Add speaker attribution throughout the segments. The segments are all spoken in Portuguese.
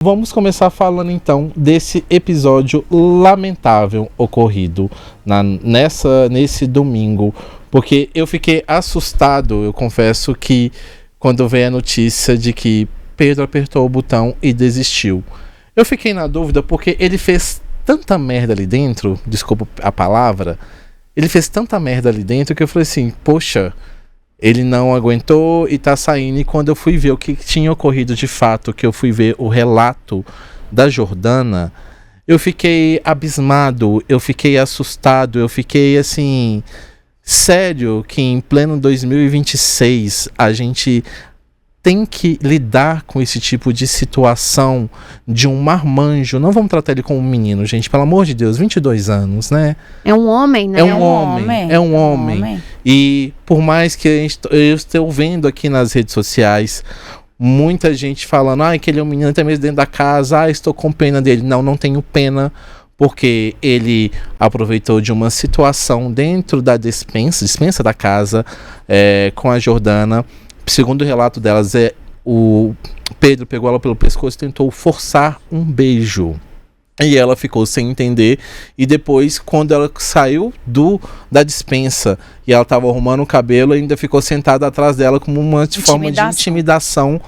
Speaker 1: Vamos começar falando então desse episódio lamentável ocorrido nesse domingo, porque eu fiquei assustado, eu confesso, que quando veio a notícia de que Pedro apertou o botão e desistiu. Eu fiquei na dúvida porque ele fez tanta merda ali dentro, desculpa a palavra, ele fez tanta merda ali dentro que eu falei assim, poxa, ele não aguentou e tá saindo. E quando eu fui ver o que tinha ocorrido de fato, que eu fui ver o relato da Jordana, eu fiquei abismado, eu fiquei assustado, eu fiquei assim, sério que em pleno 2026 a gente tem que lidar com esse tipo de situação de um marmanjo. Não vamos tratar ele como um menino, gente, pelo amor de Deus, 22 anos, né?
Speaker 2: É um homem, né?
Speaker 1: É um homem. E por mais que eu esteja vendo aqui nas redes sociais muita gente falando, que ele é um menino até mesmo dentro da casa, estou com pena dele. Não tenho pena, porque ele aproveitou de uma situação dentro da dispensa da casa, com a Jordana. Segundo o relato delas, o Pedro pegou ela pelo pescoço e tentou forçar um beijo. E ela ficou sem entender. E depois, quando ela saiu da dispensa e ela estava arrumando o cabelo, ainda ficou sentada atrás dela como uma forma de intimidação,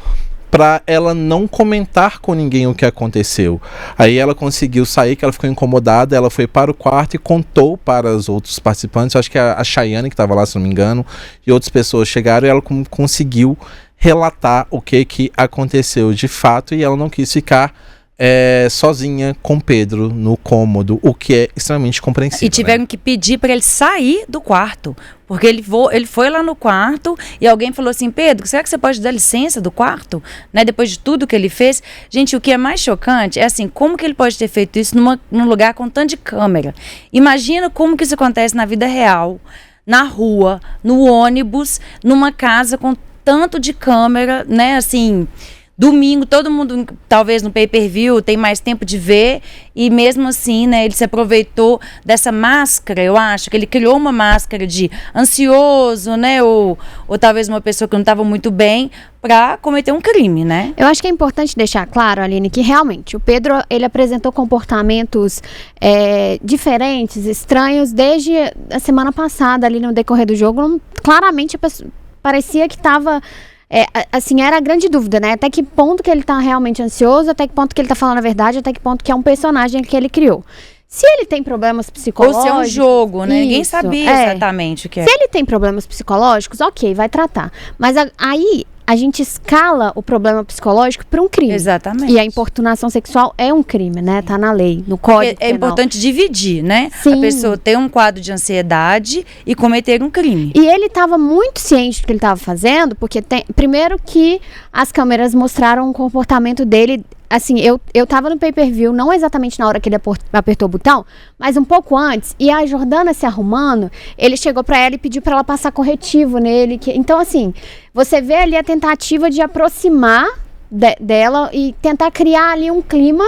Speaker 1: para ela não comentar com ninguém o que aconteceu. Aí ela conseguiu sair, que ela ficou incomodada, ela foi para o quarto e contou para os outros participantes, eu acho que a Chayane que estava lá, se não me engano, e outras pessoas chegaram e ela conseguiu relatar o que aconteceu de fato, e ela não quis ficar sozinha com Pedro no cômodo, o que é extremamente compreensível.
Speaker 3: E tiveram que pedir para ele sair do quarto, porque ele foi lá no quarto e alguém falou assim, Pedro, será que você pode dar licença do quarto? Né, depois de tudo que ele fez? Gente, o que é mais chocante é assim, como que ele pode ter feito isso num lugar com tanto de câmera? Imagina como que isso acontece na vida real, na rua, no ônibus, numa casa com tanto de câmera, né, assim... Domingo, todo mundo, talvez no pay-per-view, tem mais tempo de ver, e mesmo assim, né, ele se aproveitou dessa máscara, eu acho, que ele criou uma máscara de ansioso, né, ou talvez uma pessoa que não estava muito bem, para cometer um crime, né?
Speaker 2: Eu acho que é importante deixar claro, Aline, que realmente o Pedro, ele apresentou comportamentos diferentes, estranhos, desde a semana passada, ali no decorrer do jogo, claramente parecia que estava... assim, era a grande dúvida, né? Até que ponto que ele tá realmente ansioso, até que ponto que ele tá falando a verdade, até que ponto que é um personagem que ele criou. Se ele tem problemas psicológicos...
Speaker 3: Ou se é um jogo, né? Ninguém sabia exatamente o que é.
Speaker 2: Se ele tem problemas psicológicos, ok, vai tratar. Mas aí... a gente escala o problema psicológico para um crime.
Speaker 3: Exatamente.
Speaker 2: E a importunação sexual é um crime, né? Tá na lei, no Código Penal.
Speaker 3: É importante dividir, né?
Speaker 2: Sim.
Speaker 3: A pessoa ter um quadro de ansiedade e cometer um crime.
Speaker 2: E ele estava muito ciente do que ele estava fazendo, porque primeiro que as câmeras mostraram o comportamento dele. Assim, eu tava no pay-per-view, não exatamente na hora que ele apertou o botão, mas um pouco antes, e a Jordana se arrumando, ele chegou pra ela e pediu pra ela passar corretivo nele. Então, assim, você vê ali a tentativa de aproximar dela e tentar criar ali um clima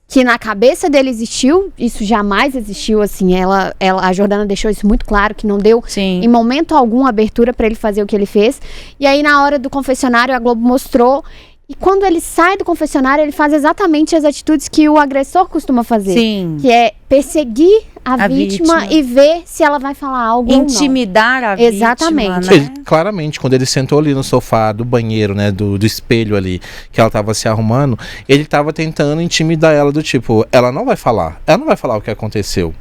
Speaker 2: que na cabeça dele existiu, isso jamais existiu, assim, a Jordana deixou isso muito claro, que não deu em momento algum abertura pra ele fazer o que ele fez. E aí, na hora do confessionário, a Globo mostrou. E quando ele sai do confessionário, ele faz exatamente as atitudes que o agressor costuma fazer.
Speaker 3: Sim.
Speaker 2: Que é perseguir a vítima e ver se ela vai falar algo
Speaker 3: intimidar a
Speaker 2: Exatamente.
Speaker 3: vítima,
Speaker 1: né? Claramente, quando ele sentou ali no sofá do banheiro, né, do espelho ali, que ela tava se arrumando, ele tava tentando intimidar ela do tipo, ela não vai falar o que aconteceu.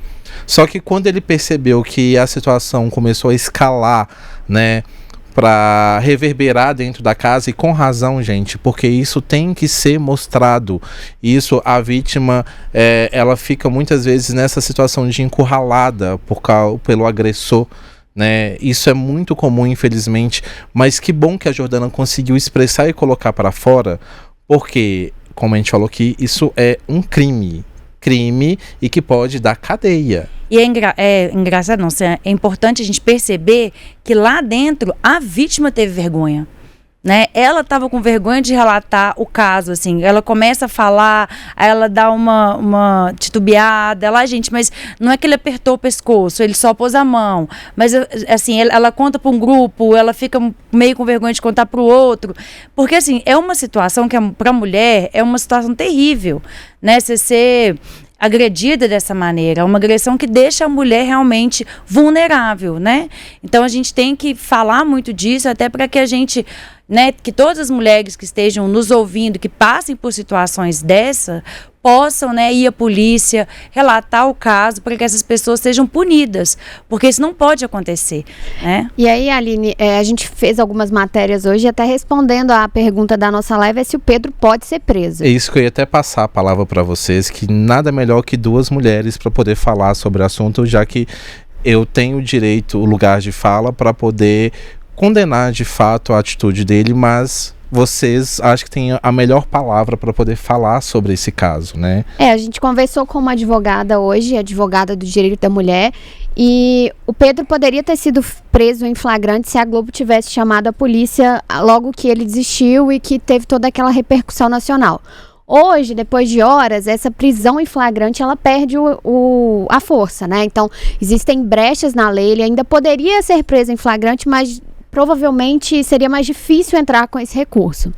Speaker 1: Só que quando ele percebeu que a situação começou a escalar, né, para reverberar dentro da casa, e com razão, gente, porque isso tem que ser mostrado. Isso, a vítima, ela fica muitas vezes nessa situação de encurralada pelo agressor, né? Isso é muito comum, infelizmente, mas que bom que a Jordana conseguiu expressar e colocar para fora, porque, como a gente falou aqui, isso é um crime e que pode dar cadeia.
Speaker 3: E é importante a gente perceber que lá dentro a vítima teve vergonha. né? Ela estava com vergonha de relatar o caso, assim. Ela começa a falar, aí ela dá uma titubeada. Ela, gente, mas não é que ele apertou o pescoço, ele só pôs a mão. Mas, assim, ela conta para um grupo, ela fica meio com vergonha de contar para o outro. Porque, assim, é uma situação que, para a mulher, é uma situação terrível, né? Você ser agredida dessa maneira, uma agressão que deixa a mulher realmente vulnerável, né? Então a gente tem que falar muito disso, até para que a gente, né, que todas as mulheres que estejam nos ouvindo, que passem por situações dessa, possam, né, ir à polícia, relatar o caso, para que essas pessoas sejam punidas, porque isso não pode acontecer, né?
Speaker 2: E aí, Aline, a gente fez algumas matérias hoje, até respondendo à pergunta da nossa live, é se o Pedro pode ser preso.
Speaker 1: É isso que eu ia até passar a palavra para vocês, que nada melhor que duas mulheres para poder falar sobre o assunto, já que eu tenho o direito, o lugar de fala para poder condenar de fato a atitude dele, mas vocês acho que têm a melhor palavra para poder falar sobre esse caso, né?
Speaker 2: A gente conversou com uma advogada hoje, advogada do direito da mulher, e o Pedro poderia ter sido preso em flagrante se a Globo tivesse chamado a polícia logo que ele desistiu e que teve toda aquela repercussão nacional. Hoje, depois de horas, essa prisão em flagrante, ela perde a força, né? Então, existem brechas na lei, ele ainda poderia ser preso em flagrante, mas provavelmente seria mais difícil entrar com esse recurso.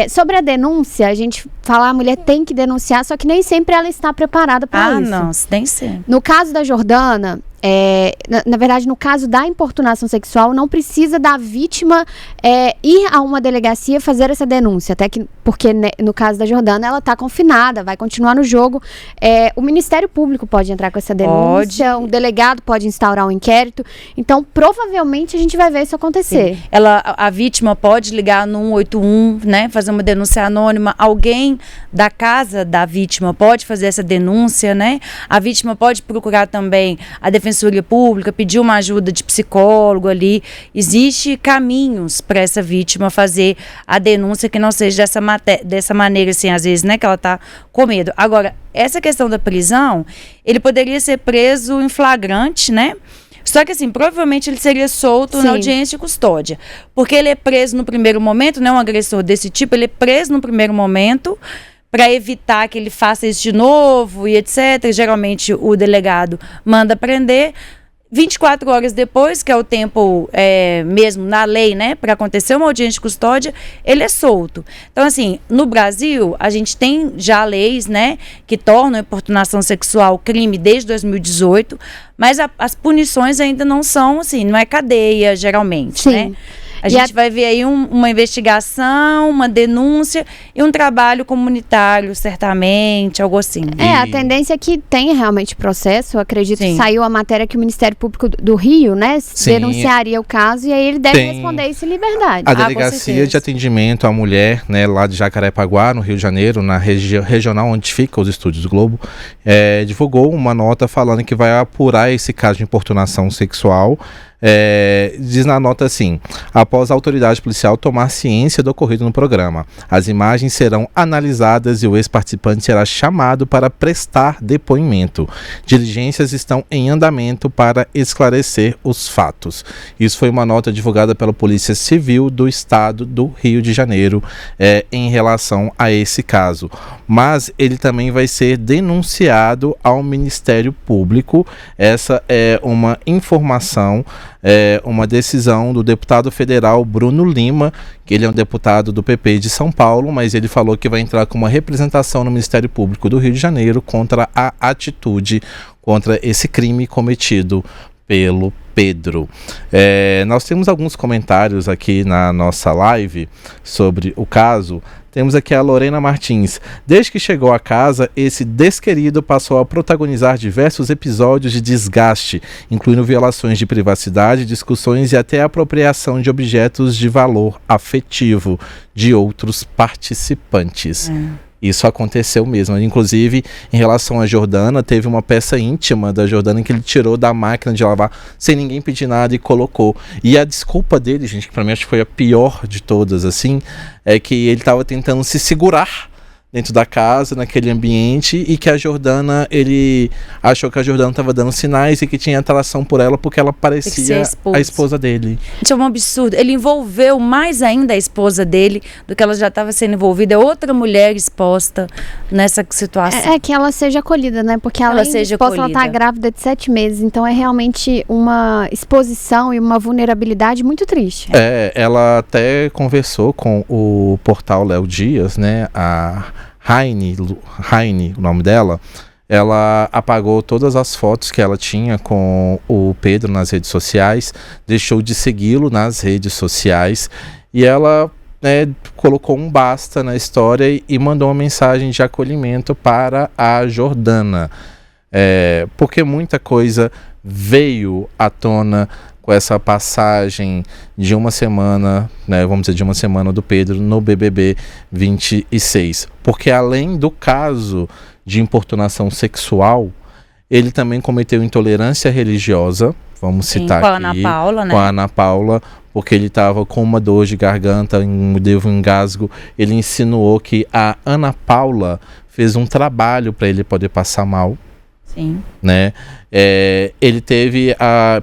Speaker 2: Sobre a denúncia, a gente fala a mulher tem que denunciar, só que nem sempre ela está preparada para isso.
Speaker 3: Ah, não, tem sempre.
Speaker 2: No caso da Jordana, na verdade, no caso da importunação sexual, não precisa da vítima ir a uma delegacia fazer essa denúncia, até que, porque no caso da Jordana, ela está confinada, vai continuar no jogo. O Ministério Público pode entrar com essa denúncia, um delegado pode instaurar um inquérito, então provavelmente a gente vai ver isso acontecer.
Speaker 3: Sim. A vítima pode ligar no 181, né, fazer uma denúncia anônima, alguém da casa da vítima pode fazer essa denúncia, né, a vítima pode procurar também a Defensoria Pública, pedir uma ajuda de psicólogo ali. Existe caminhos para essa vítima fazer a denúncia que não seja dessa maneira, assim, às vezes, né, que ela está com medo. Agora, essa questão da prisão, ele poderia ser preso em flagrante, né? Só que, assim, provavelmente ele seria solto na audiência de custódia. Porque ele é preso no primeiro momento, né? Um agressor desse tipo, ele é preso no primeiro momento para evitar que ele faça isso de novo e etc. Geralmente o delegado manda prender. 24 horas depois, que é o tempo mesmo na lei, né, para acontecer uma audiência de custódia, ele é solto. Então, assim, no Brasil, a gente tem já leis, né, que tornam a importunação sexual crime desde 2018, mas as punições ainda não são, assim, não é cadeia, geralmente,
Speaker 2: Sim.
Speaker 3: né? A gente vai ver aí uma investigação, uma denúncia e um trabalho comunitário, certamente, algo assim.
Speaker 2: A tendência é que tenha realmente processo. Eu acredito que saiu a matéria que o Ministério Público do Rio, né, denunciaria o caso e aí ele deve responder isso em liberdade.
Speaker 1: A Delegacia de Atendimento à Mulher, né, lá de Jacarepaguá, no Rio de Janeiro, na regional onde fica os estúdios do Globo, divulgou uma nota falando que vai apurar esse caso de importunação sexual. Diz na nota assim: após a autoridade policial tomar ciência do ocorrido no programa, as imagens serão analisadas e o ex-participante será chamado para prestar depoimento. Diligências estão em andamento para esclarecer os fatos. Isso foi uma nota divulgada pela Polícia Civil do Estado do Rio de Janeiro em relação a esse caso. Mas ele também vai ser denunciado ao Ministério Público. Essa é uma informação, uma decisão do deputado federal Bruno Lima, que ele é um deputado do PP de São Paulo, mas ele falou que vai entrar com uma representação no Ministério Público do Rio de Janeiro contra a atitude, contra esse crime cometido pelo Pedro. Nós temos alguns comentários aqui na nossa live sobre o caso. Temos aqui a Lorena Martins. Desde que chegou à casa, esse desquerido passou a protagonizar diversos episódios de desgaste, incluindo violações de privacidade, discussões e até apropriação de objetos de valor afetivo de outros participantes. Isso aconteceu mesmo. Inclusive, em relação a Jordana, teve uma peça íntima da Jordana que ele tirou da máquina de lavar sem ninguém pedir nada e colocou. E a desculpa dele, gente, que pra mim acho que foi a pior de todas, assim, é que ele tava tentando se segurar, dentro da casa, naquele ambiente, e que a Jordana, ele achou que a Jordana estava dando sinais e que tinha atração por ela porque ela parecia a esposa dele.
Speaker 3: Isso é um absurdo. Ele envolveu mais ainda a esposa dele do que ela já estava sendo envolvida. É outra mulher exposta nessa situação.
Speaker 2: É que ela seja acolhida, né? Porque além de exposta, ela tá grávida de 7 meses. Então é realmente uma exposição e uma vulnerabilidade muito triste.
Speaker 1: Ela até conversou com o portal Léo Dias, né? A Raine, o nome dela, ela apagou todas as fotos que ela tinha com o Pedro nas redes sociais, deixou de segui-lo nas redes sociais e ela colocou um basta na história e mandou uma mensagem de acolhimento para a Jordana, porque muita coisa veio à tona com essa passagem de uma semana, né, vamos dizer, de uma semana do Pedro no BBB 26. Porque além do caso de importunação sexual, ele também cometeu intolerância religiosa, vamos citar aqui. Com a Ana Paula, né? Com a Ana Paula, porque ele estava com uma dor de garganta, deu um engasgo. Ele insinuou que a Ana Paula fez um trabalho para ele poder passar mal.
Speaker 3: Sim.
Speaker 1: Né? Ele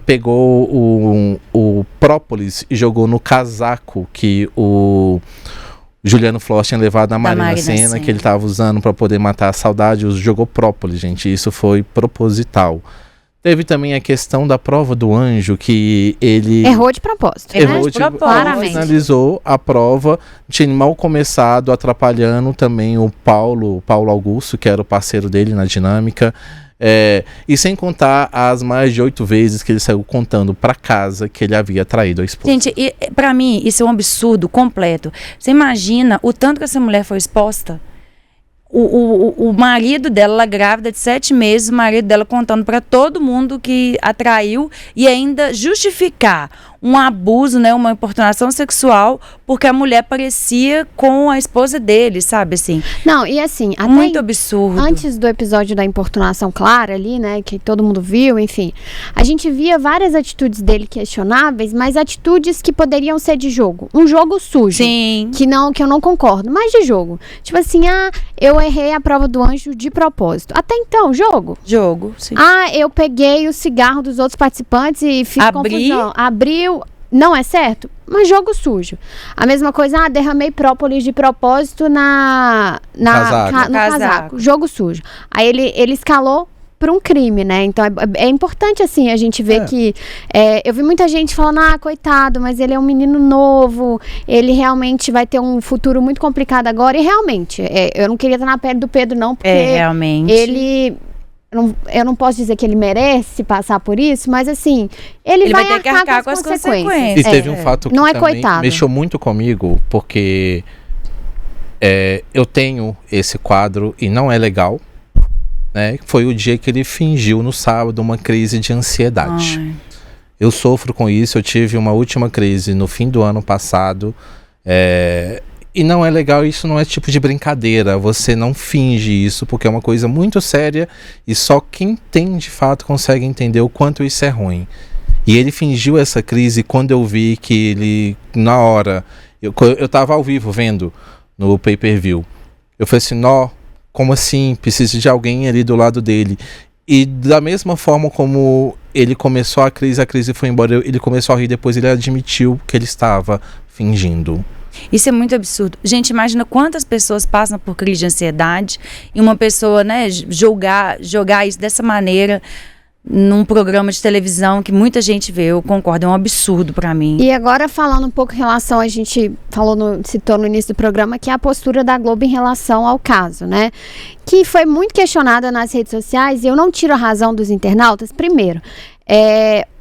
Speaker 1: pegou o própolis e jogou no casaco que o Juliano Flores tinha levado da Marina Sena, que ele estava usando para poder matar a saudade, jogou própolis, gente. Isso foi proposital. Teve também a questão da prova do anjo, que ele...
Speaker 2: Errou de propósito.
Speaker 1: Claramente. Finalizou a prova, tinha mal começado, atrapalhando também o Paulo Augusto, que era o parceiro dele na dinâmica. E sem contar as mais de 8 vezes que ele saiu contando pra casa que ele havia traído a esposa.
Speaker 3: Gente, pra mim isso é um absurdo completo. Você imagina o tanto que essa mulher foi exposta? O marido dela, ela grávida de 7 meses, o marido dela contando pra todo mundo que a traiu e ainda justificar um abuso, né, uma importunação sexual, porque a mulher parecia com a esposa dele, sabe, assim.
Speaker 2: Não, e assim, até
Speaker 3: muito absurdo.
Speaker 2: Antes do episódio da importunação clara ali, né, que todo mundo viu, enfim, a gente via várias atitudes dele questionáveis, mas atitudes que poderiam ser de jogo. Um jogo sujo.
Speaker 3: Sim.
Speaker 2: Que eu não concordo, mas de jogo. Tipo assim, eu errei a prova do anjo de propósito. Até então, jogo.
Speaker 3: Jogo, sim.
Speaker 2: Eu peguei o cigarro dos outros participantes e fiz confusão. Abriu. Não é certo? Mas jogo sujo. A mesma coisa, derramei própolis de propósito no casaco. Jogo sujo. Aí ele escalou para um crime, né? Então é importante, assim, a gente ver que... eu vi muita gente falando, coitado, mas ele é um menino novo, ele realmente vai ter um futuro muito complicado agora. E realmente, eu não queria estar na pele do Pedro, não, porque
Speaker 3: realmente.
Speaker 2: Ele... Eu não posso dizer que ele merece passar por isso, mas assim, ele vai ter que arcar com as consequências.
Speaker 1: E teve um fato que
Speaker 2: não
Speaker 1: também
Speaker 2: coitado.
Speaker 1: Mexeu muito comigo, porque eu tenho esse quadro e não é legal, né? Foi o dia que ele fingiu no sábado uma crise de ansiedade. Eu sofro com isso, eu tive uma última crise no fim do ano passado, e não é legal, isso não é tipo de brincadeira, você não finge isso, porque é uma coisa muito séria e só quem tem de fato consegue entender o quanto isso é ruim. E ele fingiu essa crise quando eu vi que ele, na hora, eu tava ao vivo vendo no pay-per-view, eu falei assim, como assim? Preciso de alguém ali do lado dele. E da mesma forma como ele começou a crise foi embora, ele começou a rir, depois ele admitiu que ele estava fingindo.
Speaker 3: Isso é muito absurdo. Gente, imagina quantas pessoas passam por crise de ansiedade e uma pessoa, né, jogar isso dessa maneira num programa de televisão que muita gente vê. Eu concordo, é um absurdo pra mim.
Speaker 2: E agora falando um pouco em relação, a gente citou no início do programa, que é a postura da Globo em relação ao caso, né? Que foi muito questionada nas redes sociais, e eu não tiro a razão dos internautas. Primeiro,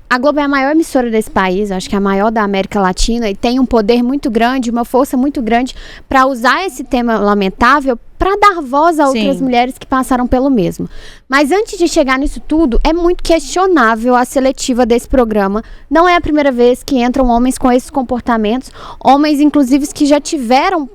Speaker 2: a Globo é a maior emissora desse país, acho que é a maior da América Latina, e tem um poder muito grande, uma força muito grande para usar esse tema lamentável para dar voz a outras mulheres que passaram pelo mesmo. Mas antes de chegar nisso tudo, é muito questionável a seletiva desse programa. Não é a primeira vez que entram homens com esses comportamentos, homens inclusive que já tiveram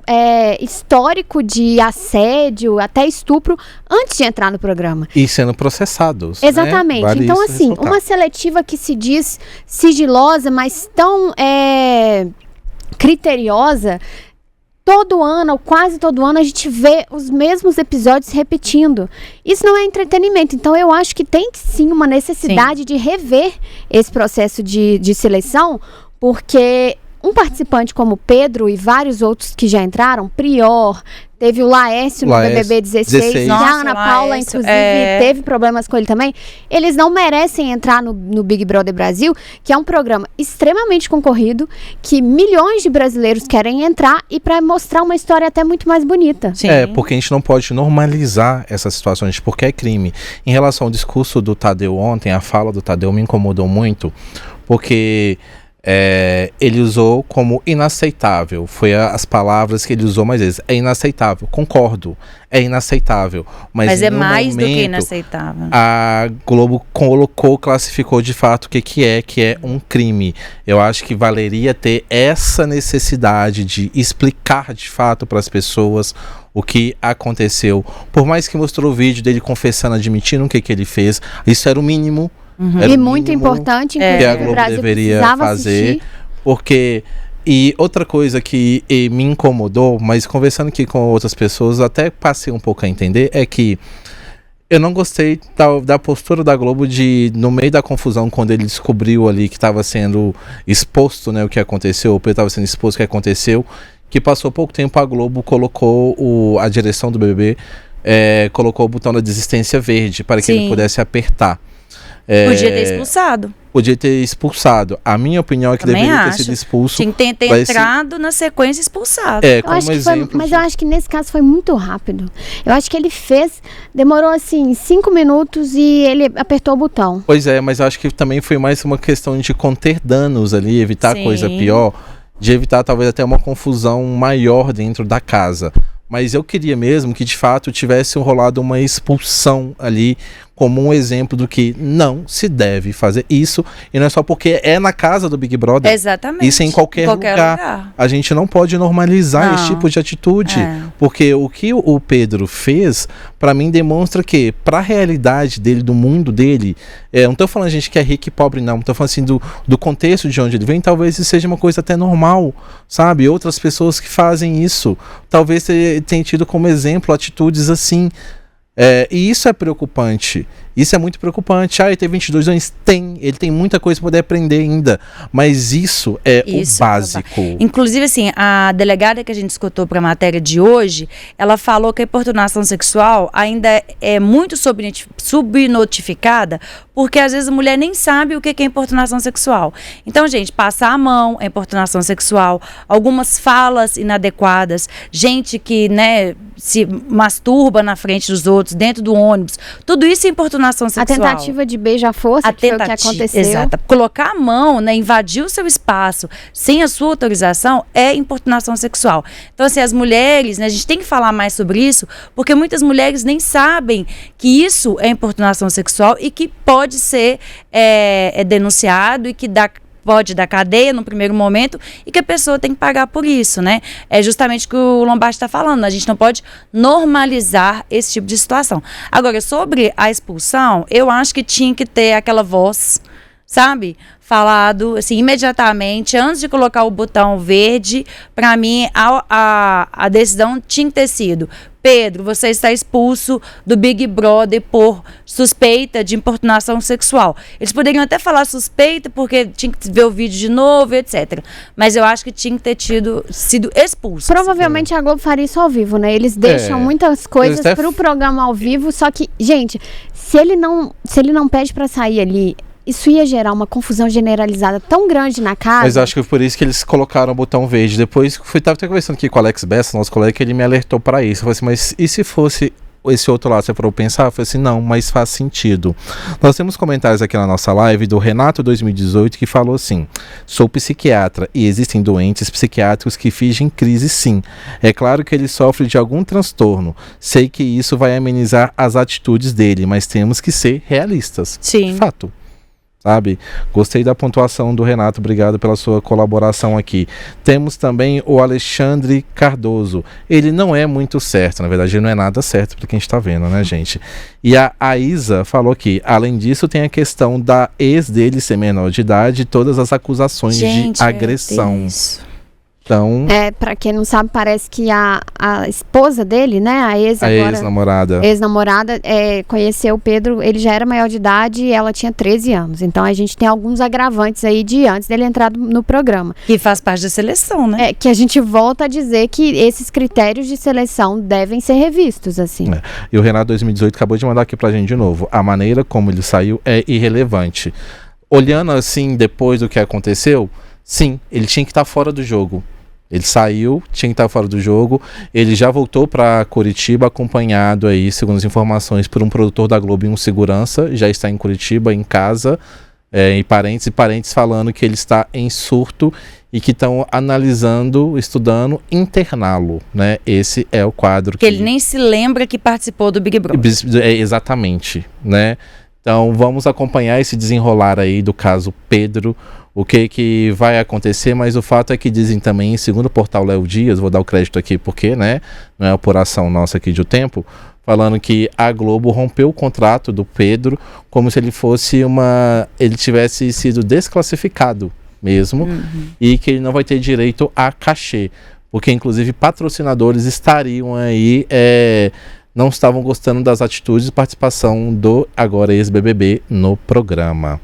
Speaker 2: histórico de assédio, até estupro, antes de entrar no programa.
Speaker 1: E sendo processados.
Speaker 2: Exatamente.
Speaker 1: Né? Vale
Speaker 2: então, assim, ressaltar. Uma seletiva que se diz sigilosa, mas tão criteriosa, todo ano, ou quase todo ano, a gente vê os mesmos episódios repetindo. Isso não é entretenimento. Então, eu acho que tem sim uma necessidade de rever esse processo de seleção, porque um participante como Pedro e vários outros que já entraram, Prior, teve o Laércio no BBB 16, que a Ana Paula, inclusive, teve problemas com ele também. Eles não merecem entrar no Big Brother Brasil, que é um programa extremamente concorrido, que milhões de brasileiros querem entrar e para mostrar uma história até muito mais bonita.
Speaker 1: Sim. Porque a gente não pode normalizar essas situações, porque é crime. Em relação ao discurso do Tadeu ontem, a fala do Tadeu me incomodou muito, porque ele usou como inaceitável. Foi as palavras que ele usou mais vezes. É inaceitável, concordo. É inaceitável. Mas
Speaker 3: é mais do que inaceitável.
Speaker 1: A Globo classificou de fato o que é um crime. Eu acho que valeria ter essa necessidade de explicar de fato para as pessoas o que aconteceu. Por mais que mostrou o vídeo dele confessando, admitindo o que ele fez, isso era o mínimo.
Speaker 2: E muito importante,
Speaker 1: que a Globo deveria fazer, assistir. Porque e outra coisa que me incomodou, mas conversando aqui com outras pessoas, até passei um pouco a entender, é que eu não gostei da postura da Globo de, no meio da confusão, quando ele descobriu ali que estava sendo exposto, né, o que aconteceu, o Pedro estava sendo exposto o que aconteceu, que passou pouco tempo, a Globo colocou a direção do BBB, colocou o botão da desistência verde para que ele pudesse apertar.
Speaker 3: Podia ter expulsado.
Speaker 1: Podia ter expulsado. A minha opinião é que
Speaker 3: também
Speaker 1: deveria ter sido expulso.
Speaker 3: Tinha que ter entrado na sequência expulsado.
Speaker 1: Como exemplo.
Speaker 2: Mas eu acho que nesse caso foi muito rápido. Eu acho que ele demorou assim 5 minutos e ele apertou o botão.
Speaker 1: Pois é, mas eu acho que também foi mais uma questão de conter danos ali, evitar coisa pior, de evitar talvez até uma confusão maior dentro da casa. Mas eu queria mesmo que de fato tivesse rolado uma expulsão ali, como um exemplo do que não se deve fazer isso. E não é só porque é na casa do Big Brother.
Speaker 3: Exatamente.
Speaker 1: Isso é em qualquer lugar. A gente não pode normalizar esse tipo de atitude. Porque o que o Pedro fez, pra mim, demonstra que, pra realidade dele, do mundo dele, não tô falando gente que é rico e pobre, não. Tô falando assim do contexto de onde ele vem, talvez isso seja uma coisa até normal, sabe? Outras pessoas que fazem isso, talvez tenham tido como exemplo atitudes assim. E isso é preocupante. Isso é muito preocupante. Ele tem 22 anos? Ele tem muita coisa para poder aprender ainda. Mas isso é o básico.
Speaker 3: Inclusive, assim, a delegada que a gente escutou para a matéria de hoje, ela falou que a importunação sexual ainda é muito subnotificada, porque às vezes a mulher nem sabe o que é importunação sexual. Então, gente, passar a mão é importunação sexual. Algumas falas inadequadas, gente que, né, se masturba na frente dos outros, dentro do ônibus, tudo isso é importunação sexual.
Speaker 2: A tentativa de beija-força, que foi o que aconteceu.
Speaker 3: Exato. Colocar a mão, né, invadir o seu espaço sem a sua autorização é importunação sexual. Então, assim, as mulheres, né, a gente tem que falar mais sobre isso, porque muitas mulheres nem sabem que isso é importunação sexual e que pode ser denunciado e que pode dar cadeia no primeiro momento e que a pessoa tem que pagar por isso, né? É justamente o que o Lombardi está falando. A gente não pode normalizar esse tipo de situação. Agora, sobre a expulsão, eu acho que tinha que ter aquela voz, sabe? Falado, assim, imediatamente, antes de colocar o botão verde, para mim, a decisão tinha que ter sido: Pedro, você está expulso do Big Brother por suspeita de importunação sexual. Eles poderiam até falar suspeita, porque tinha que ver o vídeo de novo, etc. Mas eu acho que tinha que ter sido expulso.
Speaker 2: Provavelmente a Globo faria isso ao vivo, né? Eles deixam muitas coisas pro programa ao vivo, só que, gente, se ele não pede para sair ali, isso ia gerar uma confusão generalizada tão grande na casa.
Speaker 1: Mas acho que foi por isso que eles colocaram o botão verde. Depois, tava até conversando aqui com o Alex Bessa, nosso colega, que ele me alertou para isso. Eu falei assim, mas e se fosse esse outro lado? Você falou pensar? Eu falei assim, não, mas faz sentido. Nós temos comentários aqui na nossa live do Renato 2018 que falou assim: sou psiquiatra e existem doentes psiquiátricos que fingem crise, sim. É claro que ele sofre de algum transtorno. Sei que isso vai amenizar as atitudes dele, mas temos que ser realistas.
Speaker 3: Sim.
Speaker 1: Fato. Sabe? Gostei da pontuação do Renato, obrigado pela sua colaboração aqui. Temos também o Alexandre Cardoso. Ele não é muito certo, na verdade ele não é nada certo para quem está vendo, né, gente? E a Isa falou que, além disso, tem a questão da ex dele ser menor de idade e todas as acusações de agressão. Então...
Speaker 2: Pra quem não sabe, parece que a esposa dele, né, a
Speaker 1: ex-namorada,
Speaker 2: conheceu o Pedro, ele já era maior de idade e ela tinha 13 anos. Então a gente tem alguns agravantes aí de antes dele entrar no programa.
Speaker 3: Que faz parte da seleção, né?
Speaker 2: Que a gente volta a dizer que esses critérios de seleção devem ser revistos, assim.
Speaker 1: E o Renato 2018 acabou de mandar aqui pra gente de novo. A maneira como ele saiu é irrelevante. Olhando assim, depois do que aconteceu, sim, ele tinha que estar fora do jogo. Ele saiu, tinha que estar fora do jogo. Ele já voltou para Curitiba, acompanhado aí, segundo as informações, por um produtor da Globo e um segurança. Já está em Curitiba, em casa, e parentes falando que ele está em surto e que estão analisando, estudando, interná-lo, né? Esse é o quadro
Speaker 3: que ele nem se lembra que participou do Big Brother.
Speaker 1: Exatamente, né? Então vamos acompanhar esse desenrolar aí do caso Pedro, o que vai acontecer, mas o fato é que dizem também, segundo o portal Léo Dias, vou dar o crédito aqui porque, né, não é apuração nossa aqui de O Tempo, falando que a Globo rompeu o contrato do Pedro como se ele tivesse sido desclassificado mesmo, e que ele não vai ter direito a cachê, porque inclusive patrocinadores estariam aí, não estavam gostando das atitudes e participação do agora ex-BBB no programa.